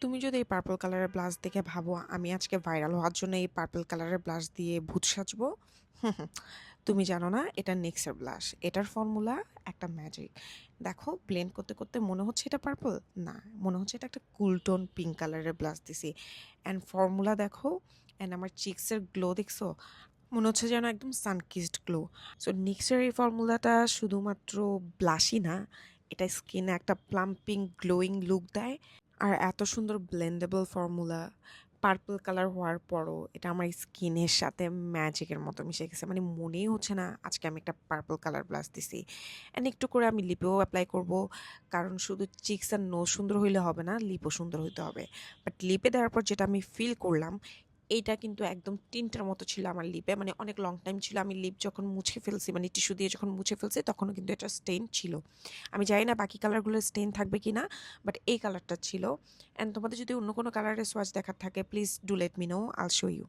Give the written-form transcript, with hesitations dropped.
তুমি যদি এই পার্পল কালারের ব্লাশ দেখে ভাবো আমি আজকে ভাইরাল হওয়ার জন্য এই পার্পল কালারের ব্লাশ দিয়ে ভূত সাজবো, হুম হুম, তুমি জানো না এটা নিক্সের ব্লাশ। এটার ফর্মুলা একটা ম্যাজিক। দেখো ব্লেন্ড করতে করতে মনে হচ্ছে এটা পার্পল, না, মনে হচ্ছে এটা একটা কুল টোন পিঙ্ক কালারের ব্লাশ দিছি। অ্যান্ড ফর্মুলা দেখো, অ্যান্ড আমার চিক্সের গ্লো দেখছো, মনে হচ্ছে যেন একদম সানকিসড গ্লো। সো নিক্সের এই ফর্মুলাটা শুধুমাত্র ব্লাশই না, এটা স্কিনে একটা প্লাম্পিং গ্লোয়িং লুক দেয়। আর এত সুন্দর ব্লেন্ডেবল ফর্মুলা, পার্পল কালার হওয়ার পরও এটা আমার স্কিনের সাথে ম্যাজিকের মতো মিশে গেছে। মানে মনেই হচ্ছে না আজকে আমি একটা পার্পল কালার ব্লাশ দিছি। অ্যান্ড একটু করে আমি লিপেও অ্যাপ্লাই করব, কারণ শুধু চিক্স আর নোজ সুন্দর হইলে হবে না, লিপও সুন্দর হইতে হবে। বাট লিপে দেওয়ার পর যেটা আমি ফিল করলাম, এইটা কিন্তু একদম টিন্টের মতো ছিল আমার লিপে। মানে অনেক লং টাইম ছিল, আমি লিপ যখন মুছে ফেলছি, মানে টিস্যু দিয়ে যখন মুছে ফেলছি, তখনও কিন্তু এটা স্টেইন ছিল। আমি জানি না বাকি কালারগুলো স্টেইন থাকবে কি না, বাট এই কালারটা ছিল। অ্যান্ড তোমাদের যদি অন্য কোনো কালারের সোয়াচ দেখার থাকে, please do let me know, I'll show you.